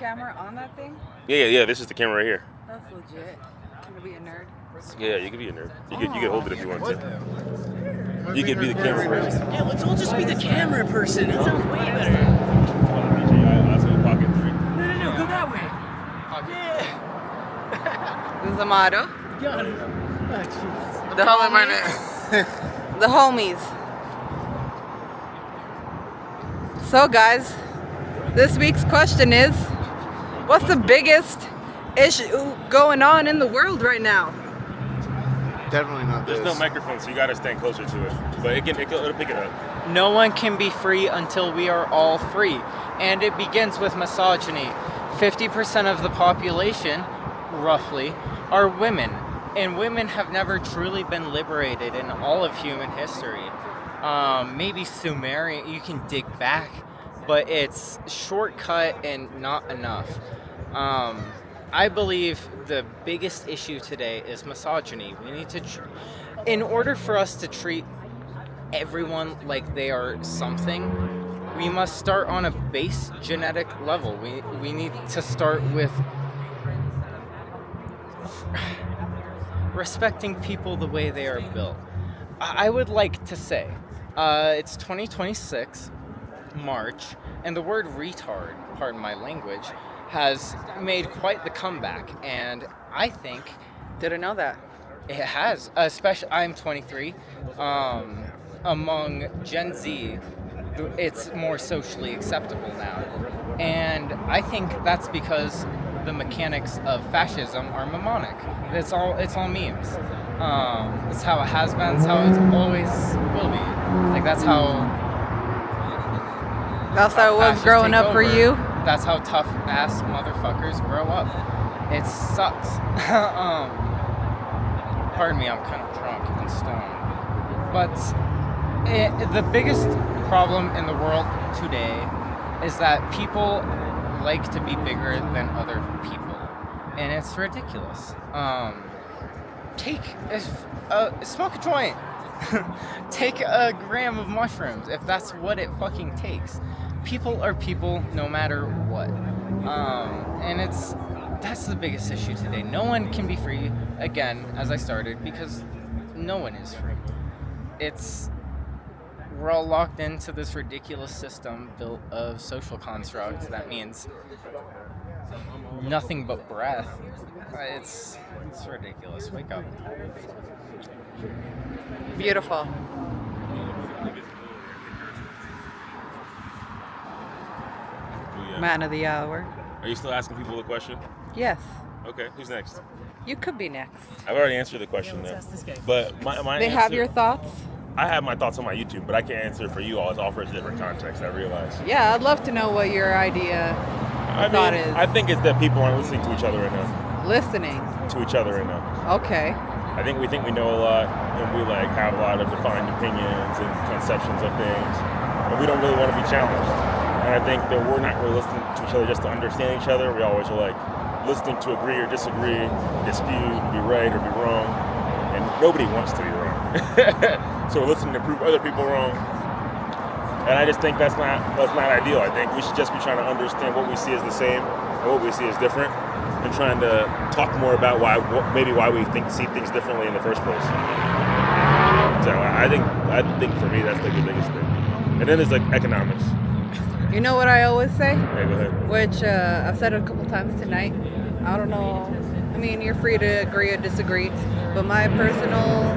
camera on that thing? Yeah. This is the camera right here. That's legit. Can I be a nerd? Yeah, you can be a nerd. You can hold it if you want to. You can be the camera person. Yeah, let's all just be the camera person. It sounds way better. Pocket 3. No, go that way. Yeah. This is Amado. Got it. Oh, jeez. The homies. The homies. So, guys, this week's question is, what's the biggest issue going on in the world right now? Definitely not this. There's no microphone, so you gotta stand closer to it. But it'll pick it up. No one can be free until we are all free. And it begins with misogyny. 50% of the population, roughly, are women. And women have never truly been liberated in all of human history. Maybe Sumerian, you can dig back, but it's shortcut and not enough. I believe the biggest issue today is misogyny. We need to, in order for us to treat everyone like they are something, we must start on a base genetic level. We need to start with respecting people the way they are built. I would like to say, it's 2026, March, and the word retard, pardon my language, has made quite the comeback, and I think Didn't know that. it has. Especially, I'm 23. Among Gen Z, it's more socially acceptable now, and I think that's because the mechanics of fascism are mnemonic. It's all memes. It's how it has been. It's how it always will be. Like that's how it was fascists growing take up for over. you. That's how tough ass motherfuckers grow up. It sucks. Pardon me, I'm kind of drunk and stoned. But the biggest problem in the world today is that people like to be bigger than other people, and it's ridiculous. Smoke a joint. Take a gram of mushrooms if that's what it fucking takes. People are people no matter what. And that's the biggest issue today. No one can be free, again, as I started, because no one is free. We're all locked into this ridiculous system built of social constructs that means nothing but breath. It's ridiculous. Wake up. Beautiful. Man of the hour. Are you still asking people the question? Yes. Okay, who's next? You could be next. I've already answered the question Let's though. ask this guy. But my They answer, have your thoughts? I have my thoughts on my YouTube, but I can't answer for you all. It offers different context, I realize. Yeah, I'd love to know what your thought is. I think it's that people aren't listening to each other enough. Listening. To each other enough. Okay. I think we know a lot, and we have a lot of defined opinions and conceptions of things, and we don't really want to be challenged. And I think that we're not really listening to each other just to understand each other. We always are listening to agree or disagree, dispute, be right or be wrong, and nobody wants to be wrong. So we're listening to prove other people wrong, and I just think that's not ideal. I think we should just be trying to understand what we see as the same and what we see as different, and trying to talk more about why we see things differently in the first place. So I think for me that's the biggest thing. And then there's economics. You know what I always say? Yeah, go ahead. Which I've said it a couple times tonight. I don't know. I mean, you're free to agree or disagree, but my personal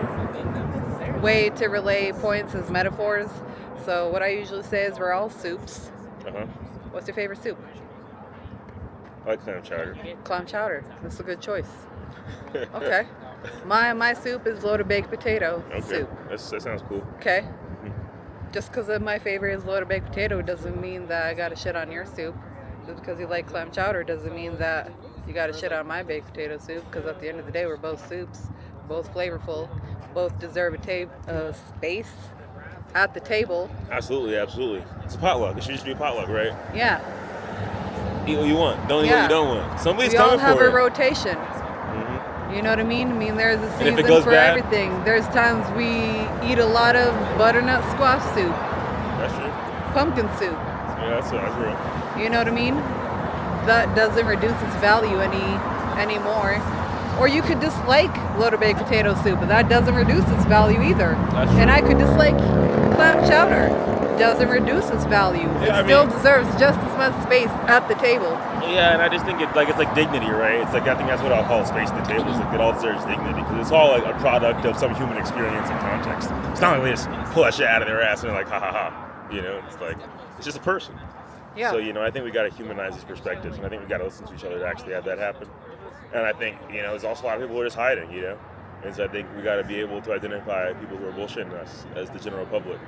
way to relay points is metaphors. So what I usually say is we're all soups. Uh-huh. What's your favorite soup? I like clam chowder. Clam chowder. That's a good choice. Okay. My soup is loaded baked potato soup. That sounds cool. Okay. Just because my favorite is loaded baked potato doesn't mean that I gotta shit on your soup. Just because you like clam chowder doesn't mean that you gotta shit on my baked potato soup. Because at the end of the day, we're both soups, both flavorful, both deserve a space at the table. Absolutely. It's a potluck. It should just be a potluck, right? Yeah. Eat what you want. Don't eat what you don't want. Somebody's we all coming have for a it. rotation. You know what I mean? I mean, there's a season for bad, everything. There's times we eat a lot of butternut squash soup. That's true. Pumpkin soup. Yeah, that's real. You know what I mean? that doesn't reduce its value anymore. Or you could dislike loaded baked potato soup, but that doesn't reduce its value either. And I could dislike clam chowder. Doesn't reduce its value. Yeah, it still deserves just as much space at the table. Yeah, and I just think it's like dignity, right? It's like, I think that's what I'll call space at the table. It's like it all deserves dignity because it's all like a product of some human experience and context. It's not like they just pull that shit out of their ass and they're like, ha ha ha. You know, it's like, it's just a person. Yeah. So, you know, I think we got to humanize these perspectives, and I think we got to listen to each other to actually have that happen. And I think, you know, there's also a lot of people who are just hiding, you know? And so I think we got to be able to identify people who are bullshitting us as the general public.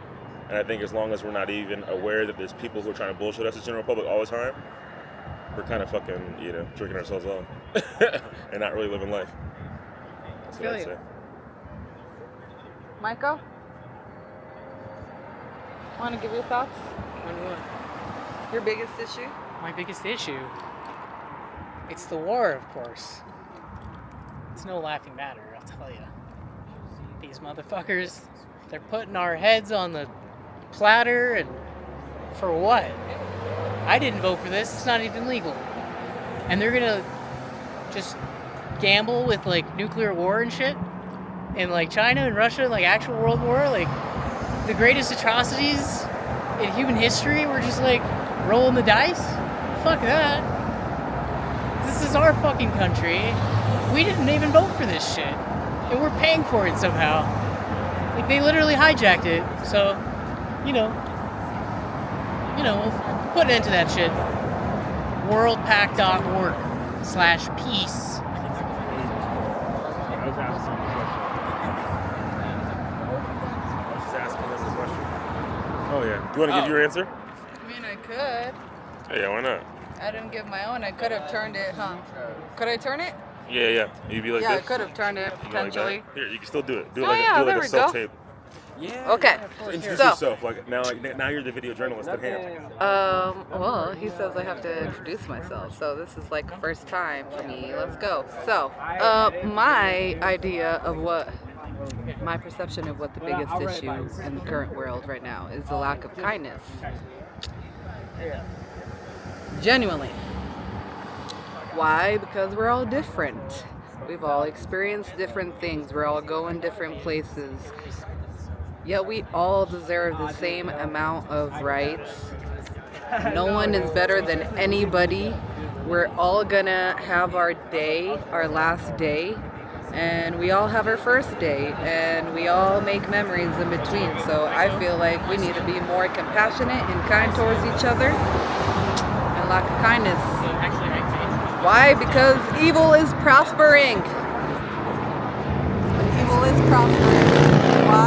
And I think as long as we're not even aware that there's people who are trying to bullshit us as general public all the time, we're kind of fucking, you know, tricking ourselves on and not really living life. That's what I'd say. Michael? Want to give your thoughts? On what? Your biggest issue? My biggest issue? It's the war, of course. It's no laughing matter, I'll tell you. These motherfuckers, they're putting our heads on the platter, and for what? I didn't vote for this, it's not even legal. And they're gonna just gamble with like nuclear war and shit? In like China and Russia, like actual world war, like the greatest atrocities in human history, we're just like rolling the dice? Fuck that. This is our fucking country. We didn't even vote for this shit. And we're paying for it somehow. Like they literally hijacked it. So, you know, put an end to that shit. worldpack.org/peace. Oh yeah. Do you want to give your answer? I mean, I could. Yeah, why not? I didn't give my own. I could have turned it, huh? Could I turn it? Yeah. You'd be like Yeah, this. I could have turned it, You go like potentially. that? Here, you can still do it. Do it Oh, like, yeah, do it there like we a go. self-tape. Yeah. Okay. Introduce So- yourself. Like now you're the video journalist at hand. Well, he says I have to introduce myself, so this is like first time for me. Let's go. So, my idea of my perception of what the biggest issue in the current world right now is the lack of kindness. Genuinely. Why? Because we're all different. We've all experienced different things. We're all going different places. Yet we all deserve the same amount of rights. No one is better than anybody. We're all gonna have our day, our last day, and we all have our first day, and we all make memories in between. So I feel like we need to be more compassionate and kind towards each other, and lack of kindness. Why? Because evil is prospering. Evil is prospering.